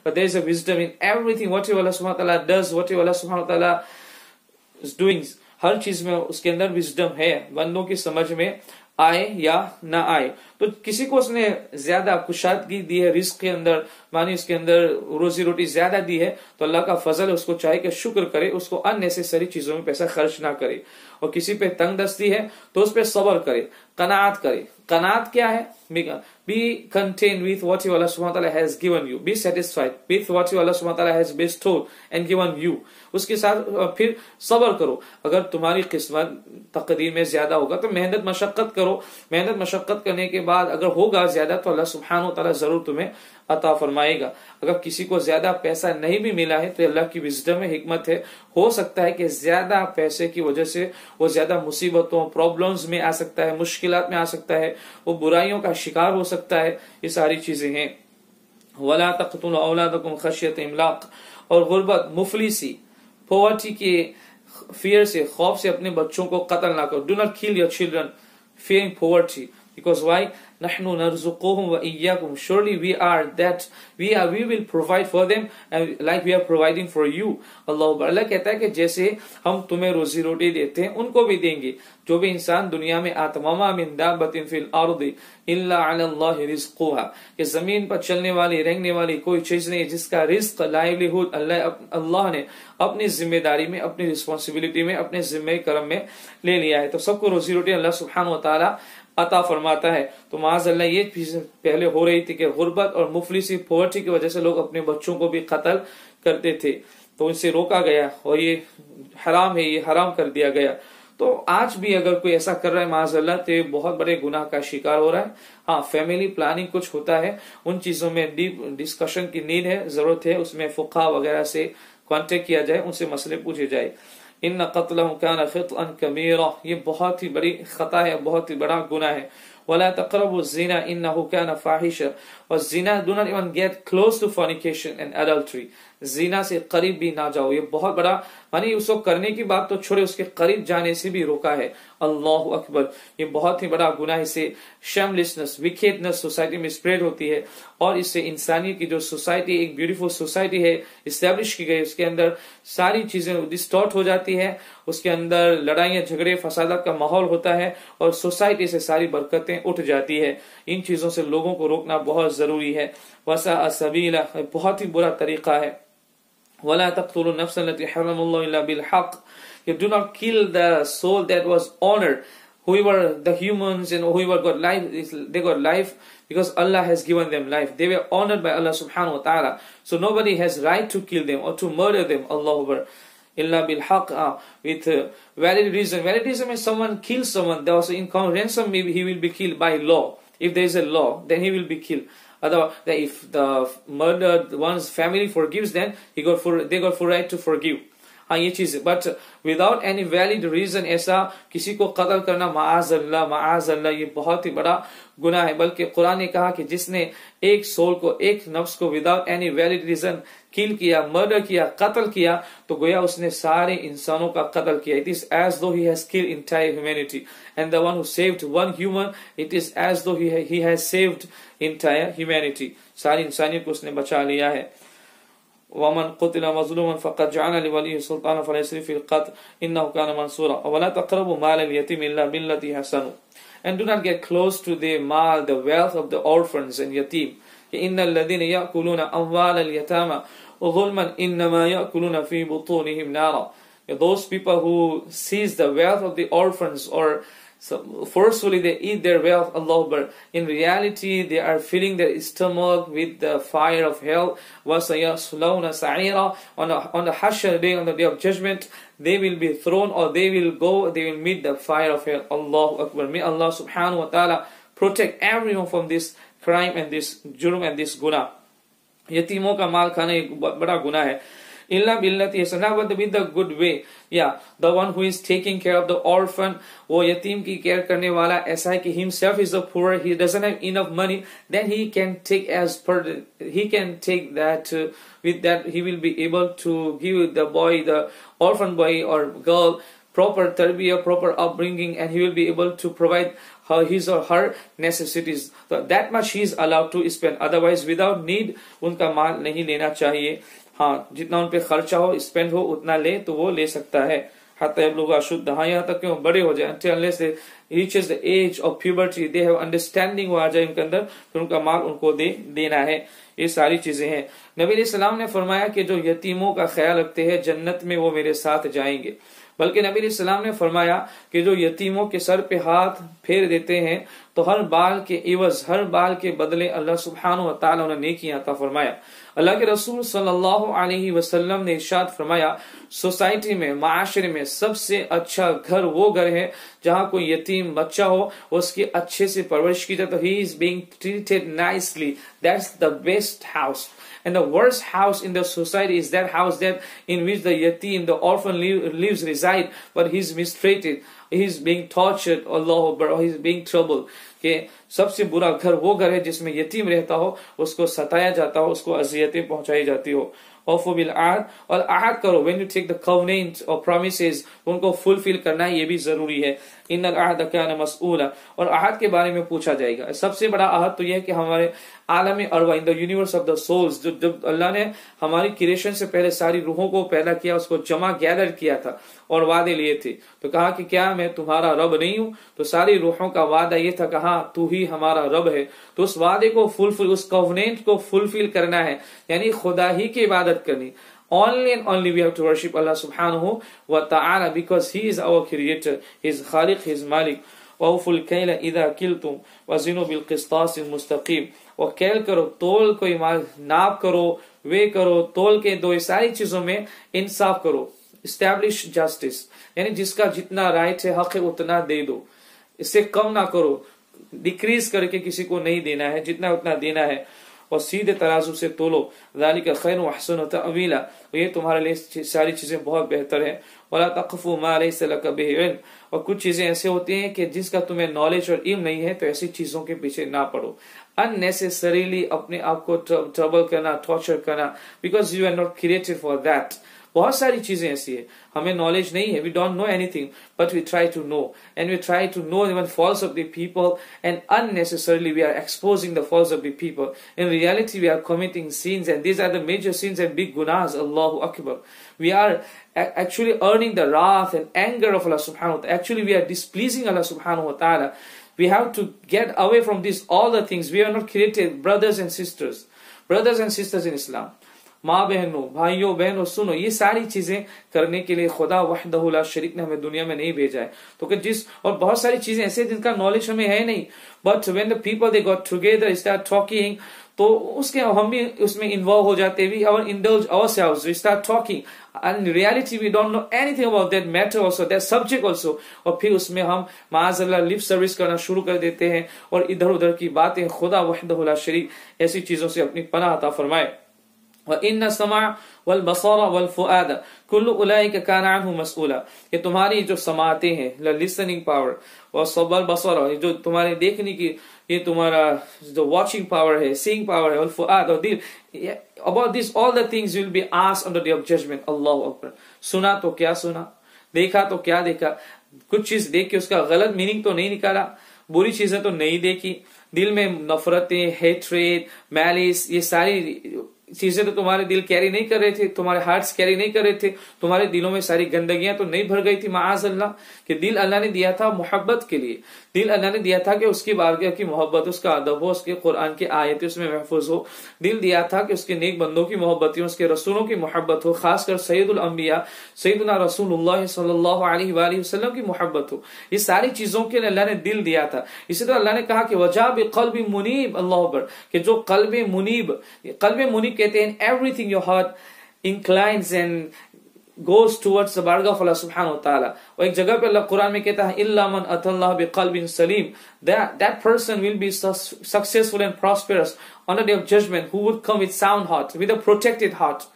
but there is a wisdom in everything. Whatever Allah subhanahu wa ta'ala does, whatever Allah subhanahu wa ta'ala is doing, हर चीज में उसके अंदर wisdom है, बंदों की समझ में आए या ना आए। तो किसी को उसने ज्यादा कुशादगी दी है रिस्क के अंदर, मानी उसके अंदर रोजी रोटी ज्यादा दी है, तो अल्लाह का फजल है, उसको चाहे कि शुक्र करे, उसको अननेसेसरी चीजों में पैसा खर्च ना करे। और किसी पे तंग दस्ती है तो उस पे सब्र करे, कनात करे। कनात क्या है? Be content with what Allah subhanahu wa ta'ala has given you. Be satisfied with what Allah subhanahu wa ta'ala has bestowed and given you. उसके साथ फिर सब्र करो। अगर तुम्हारी किस्मत तकदीर में ज्यादा होगा तो मेहनत मशक्कत करो। मेहनत मशक्कत करने के बाद अगर होगा ज्यादा तो अल्लाह सुब्हानहू व तआला जरूर तुम्हें अता फरमाएगा। अगर किसी को ज्यादा पैसा नहीं भी मिला है तो अल्लाह की विजडम है, हिकमत है। हो सकता है कि ज्यादा पैसे की वजह से वो ज्यादा मुसीबतों प्रॉब्लम्स में आ सकता है, मुश्किलात में आ सकता है, वो बुराइयों का शिकार हो सकता है। ये सारी चीजें हैं। वला तक़तुलू औलादकुम खश्यत इमलाक, और गुर्बत मुफलिसी पॉवर्टी के फियर से, खौफ से अपने बच्चों को कत्ल ना करो। Do not kill your children fearing poverty, because why? नहनु नरज़ुकुहुम व इय्याकुम, surely we are that we will provide for them and like we are providing for you। अल्लाह कहता है कि जैसे हम तुम्हें रोजी रोटी देते हैं उनको भी देंगे। जो भी इंसान दुनिया में आतमामा मिन दाब्बतिन फिल अर्दि इल्ला अलल्लाहि रिज़्क़ुहा, कि जमीन पर चलने वाली रेंगने वाली कोई चीज नहीं जिसका रिस्क लाइवलीहुड अल्लाह ने अपनी जिम्मेदारी में, अपनी रिस्पॉन्सिबिलिटी में, अपने जिम्मे करम में ले लिया है। तो सबको रोजी रोटी अल्लाह सुब्हानहू व तआला अता फरमाता है। तो माज़अल्लाह ये पहले हो रही थी कि गुर्बत और मुफलिसी पॉवर्टी की वजह से लोग अपने बच्चों को भी कत्ल करते थे, तो इनसे रोका गया और ये हराम है, ये हराम कर दिया गया। तो आज भी अगर कोई ऐसा कर रहा है माज़अल्लाह तो ये बहुत बड़े गुनाह का शिकार हो रहा है। हाँ, फैमिली प्लानिंग कुछ होता है, उन चीजों में डीप डिस्कशन की नीड है, जरूरत है, उसमें फुक़हा वगैरह से कांटेक्ट किया जाए, उनसे मसले पूछे जाए। इन्ना क़त्लहुम काना ख़ितअन कबीरा, ये बहुत ही बड़ी खता है, बहुत ही बड़ा गुनाह है। वला तक़रबु ज़िना इन्नहु काना फ़ाहिशा, और ज़िना, do not even get close to fornication and adultery, ज़िना से करीब भी ना जाओ। ये बहुत बड़ा, मानी उसको करने की बात तो छोड़े, उसके करीब जाने से भी रोका है। अल्लाहु अकबर, ये बहुत ही बड़ा गुनाह। इससे शेमलेसनेस, विकेडनेस सोसाइटी में स्प्रेड होती है, और इससे इंसानियत की जो सोसाइटी, एक ब्यूटीफुल सोसाइटी है इस्टेब्लिश की गई, उसके अंदर सारी चीजें डिस्टॉर्ट हो जाती है, उसके अंदर लड़ाइयां झगड़े फसादात का माहौल होता है, और सोसाइटी से सारी बरकतें उठ जाती है। इन चीजों से लोगों को रोकना बहुत जरूरी है। वसा सबीला, बहुत ही बुरा तरीका है। वला तक़तुलु नफ्स अल्लती हर्रमल्लाहु इल्ला बिल हक़, you do not kill the soul that was honored, whoever the humans and whoever got life, they got life because Allah has given them life. They were honored by Allah subhanahu wa ta'ala, so nobody has right to kill them or to murder them. Allahu Akbar. Illa bil haqq, with valid reason. Valid reason means someone kills someone, there was in ransom, maybe he will be killed by law. If there is a law, then he will be killed. Otherwise, if the murdered one's family forgives, then they got full right to forgive. हाँ, ये चीज, but without any valid reason ऐसा किसी को कत्ल करना माअज़ल्लाह ये बहुत ही बड़ा गुनाह है। बल्कि कुरान ने कहा कि जिसने एक सोल को, एक नफ्स को विदाउट एनी वैलिड रीजन किल किया, मर्डर किया, कत्ल किया, तो गोया उसने सारे इंसानों का कत्ल किया। It is as though he has killed entire humanity, and the one who saved one human, it is as though he has saved entire humanity, सारी इंसानियत को उसने बचा लिया है। वमन क़ुतिला मज़लूमन फ़क़द जअलना लिवलिय्यि सुल्तानन फला युस्रिफ़ फ़िल क़त्ल इन्नहु काना मंसूरा, वला तक़रबू मालल यतीम इल्ला बिल्लती Hasan, and do not get close to the mal, the wealth of the orphans and yatim. innal ladhina ya'kuluna amwalal yatama ظلman innama ya'kuluna fi butunihim nara. Those people who seize the wealth of the orphans, or so forcefully they eat their wealth, Allah, but in reality they are filling their stomach with the fire of hell. وَسَيَصْلَوْنَ سَعِيرًا, on the Hashr day, on the day of judgment, they will be thrown, or they will meet the fire of hell. Allahu Akbar. May Allah subhanahu wa ta'ala protect everyone from this crime and this jurm and this guna. यतीमों का माल खाना एक बड़ा गुनाह है। इल्ला बिल्लती Hasan, but with the good way. Yeah, the one who is taking care of the orphan, वो यतीम की केयर करने वाला ऐसा है कि himself is the poor, he doesn't have enough money, then he can take that, with that he will be able to give the boy, the orphan boy or girl, proper tarbiyah, proper upbringing, and he will be able to provide his or her necessities. So that much he is allowed to spend. Otherwise without need उनका माल नहीं लेना चाहिए. हाँ, जितना उन पे खर्चा हो, स्पेंड हो, उतना ले तो वो ले सकता है. हाता लोग अशुद्ध, हाँ, यहाँ तक कि वो बड़े हो जाए, until unless they reaches the age of puberty, they have understanding, वो आ जाए उनके अंदर, तो उनका माल उनको देना है. ये सारी चीजें हैं. नबी सलाम ने फरमाया कि जो यतीमों का ख्याल रखते हैं जन्नत में वो मेरे साथ जाएंगे. बल्कि नबी सलाम ने फरमाया कि जो यतीमों के सर पे हाथ फेर देते हैं तो हर बाल के इवज, हर बाल के बदले अल्लाह सुब्हानहु व तआला उन्हें नेकी अता फरमाया. अल्लाह के रसूल सल्लल्लाहु अलैहि वसल्लम ने इरशाद फरमाया, सोसाइटी में, माशरे में सबसे अच्छा घर वो घर है जहां कोई यतीम बच्चा हो, उसकी अच्छे से परवरिश की जाए, तो he is being treated nicely. That's the best house. And the worst house in the society is that house that in which the yatim, the orphan lives reside, but he's mistreated, he's being tortured, Allahu Akbar, or he's being troubled. कि सबसे बुरा घर वो घर है जिसमें यतीम रहता हो, उसको सताया जाता हो, उसको अजियतें पहुंचाई जाती हो. औफू बिल आहद, और आहद करो. when you take the covenant or promises, उनको फुलफिल करना ये भी जरूरी है. इन्नल आहद कान मसऊला, और आहद के बारे में पूछा जाएगा. सबसे बड़ा आहद तो यह है कि हमारे आलम अरवा, in the universe of the souls, जब अल्लाह ने हमारी क्रिएशन से पहले सारी रूहों को पैदा किया, उसको जमा गैदर किया था और वादे लिए थे, तो कहा कि क्या मैं तुम्हारा रब नहीं हूं? तो सारी रूहों का वादा ये था, कहा तू ही हमारा रब है. तो उस वादे को फुलफिल, उस कवनेंट को फुलफिल करना है, यानी खुदा ही की इबादत करनी. Only and only we have to worship Allah subhanahu wa ta'ala because He is our creator, He is Khaliq, He is Malik. وَأَوْفُوا الْكَيْلَ إِذَا كِلْتُمْ وَزِنُوا بِالْقِسْطَاسِ الْمُسْتَقِيمِ. और कैल करो, तोल कोई माल, नाप करो, वे करो, तोल के दो, सारी चीजों में इंसाफ करो. Establish justice, यानी जिसका जितना राइट है, हक है, उतना दे दो, इससे कम ना करो. डिक्रीज करके किसी को नहीं देना है, जितना उतना देना है. और सीधे तराजू से तोलो. ज़ालिका खैरुन व अहसनु तअवीला, ये तुम्हारे लिए सारी चीजें बहुत बेहतर है. वला तक़फ़ु मा लैसा लका बिही इल्म, और कुछ चीजें ऐसे होती हैं कि जिसका तुम्हें नॉलेज और इल्म नहीं है, तो ऐसी चीजों के पीछे ना पड़ो. अननेसेसरीली अपने आप को ट्रबल करना, टॉर्चर करना, because you are not created for that. बहुत सारी चीजें ऐसी है, हमें नॉलेज नहीं है, we don't know anything, but we try to know, and we try to know even faults of the people, and unnecessarily we are exposing the faults of the people. In reality we are committing sins, and these are the major sins and big गुनाहs. अल्लाहु अकबर. वी आर actually earning the wrath and anger of Allah subhanahu wa ta'ala. Actually we are displeasing Allah subhanahu wa ta'ala. We have to get away from this, all the things. We are not created, brothers and sisters in Islam. माँ बहनों, भाइयों बहनों, सुनो, ये सारी चीजें करने के लिए खुदा वहदहु ला शरीक ने हमें दुनिया में नहीं भेजा है. तो कि जिस, और बहुत सारी चीजें ऐसे जिनका नॉलेज हमें है नहीं, but when the people they got together, start talking, तो उसके हम भी उसमें इन्वॉल्व हो जाते हैं. और indulge ourselves, we start talking, and in reality we don't know anything about that matter also, that subject also. और फिर उसमें हम माज़अल्लाह लिप सर्विस करना शुरू कर देते हैं और इधर उधर की बातें. खुदा वहदहु ला शरीक ऐसी चीजों से अपनी पनाह अता फरमाए. वइन्न समा वल बसर वल फुआद कुल्लु उलाइका कान अन्हु मसऊला. ये तुम्हारी जो समातें हैं, लिसनिंग पावर, और सबल बसर, जो तुम्हारे देखने की, ये तुम्हारा जो वॉचिंग पावर है, सीइंग पावर है, वल फुआद, और दिल, about this all the things will be asked on the day of judgment. Allahu Akbar. सुना तो क्या सुना, देखा तो क्या देखा. कुछ चीज देख के उसका गलत मीनिंग तो नहीं निकाला, बुरी चीजें तो नहीं देखी, दिल में नफरतें, हेट्रेड, मैलिस, ये सारी चीजें तो तुम्हारे दिल कैरी नहीं कर रहे थे, तुम्हारे हार्ट्स कैरी नहीं कर रहे थे, तुम्हारे दिलों में सारी गंदगियां तो नहीं भर गई थी. माअज़ल्लाह, कि दिल अल्लाह ने दिया था मोहब्बत के लिए, दिल अल्लाह ने दिया था कि उसकी बारगाह की मोहब्बत, उसका अदब हो, उसके कुरान की आयतें उसमें महफूज हो. दिल दिया था कि उसके नेक बंदों की मोहब्बत हो, उसके रसूलों की मोहब्बत हो, खासकर सैयदुल अंबिया सैयदुना रसूलुल्लाह सल्लल्लाहु अलैहि वसल्लम की मोहब्बत हो. ये सारी चीजों के लिए अल्लाह ने दिल दिया था. इसी तरह अल्लाह ने कहा कि वजा बिक़ल्बि मुनीब, अल्लाहु अकबर, कि जो कल्ब मुनीब कहते हैं everything your heart inclines and goes towards the bargah of Allah subhanahu wa ta'ala. और एक जगह पे अल्लाह कुरान में कहता है इल्ला मन अतल्लाह बिक़ल्बिन Salim, that person will be successful and prosperous on the day of judgment, who would come with sound heart, with a protected heart.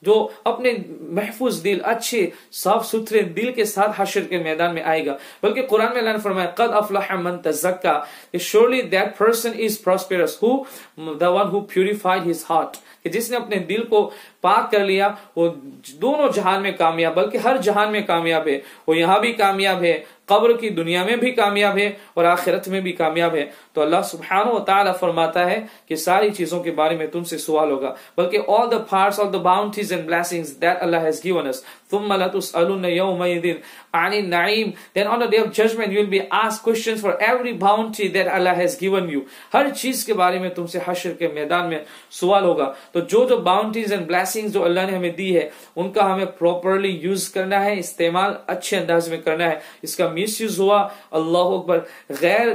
جو اپنے محفوظ دل، اچھے صاف ستھرے دل کے ساتھ حشر کے میدان میں آئے گا. بلکہ قرآن میں اللہ نے فرمایا قد افلح من تزکا، surely that person is prosperous who the one who purified his heart، کہ جس نے اپنے دل کو پاک کر لیا وہ دونوں جہان میں کامیاب، بلکہ ہر جہان میں کامیاب ہے. وہ یہاں بھی کامیاب ہے، قبر کی دنیا میں بھی کامیاب ہے، اور آخرت میں بھی کامیاب ہے. تو اللہ سبحانہ و تعالیٰ فرماتا ہے کہ ساری چیزوں کے بارے میں تم سے سوال ہوگا، بلکہ all the parts of the bounties and blessings that Allah has given us. ثم لتسألن يومئذ عن النعيم. Then on the day of judgment you will be asked questions for every bounty that Allah has given you. ہر چیز کے بارے میں تم سے حشر کے میدان میں سوال ہوگا. تو جو bounties and blessings جو اللہ نے ہمیں دی ہے ان کا ہمیں properly یوز کرنا ہے، استعمال اچھے انداز میں کرنا ہے. اس کا مس یوز ہوا، اللہ اکبر، غیر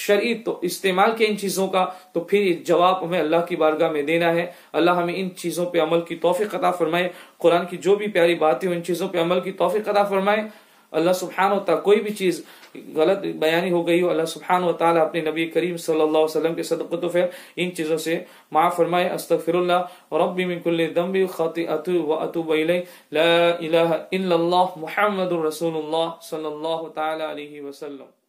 شرعی تو استعمال کے ان چیزوں کا، تو پھر جواب ہمیں اللہ کی بارگاہ میں دینا ہے. اللہ ہمیں ان چیزوں پہ عمل کی توفیق عطا فرمائے. قرآن کی جو بھی پیاری باتیں ان چیزوں پہ عمل کی توفیق عطا فرمائے. اللہ سبحانہ و تعالیٰ کوئی بھی چیز غلط بیانی ہو گئی ہو، اللہ سبحانہ و تعالیٰ اپنے نبی کریم صلی اللہ علیہ وسلم کے صدقۃ و فعل ان چیزوں سے معاف فرمائے. استغفر اللہ ربی من کل ذنب خطیئۃ واتوب الیہ، لا الہ الا اللہ محمد رسول اللہ صلی اللہ تعالی علیہ وسلم.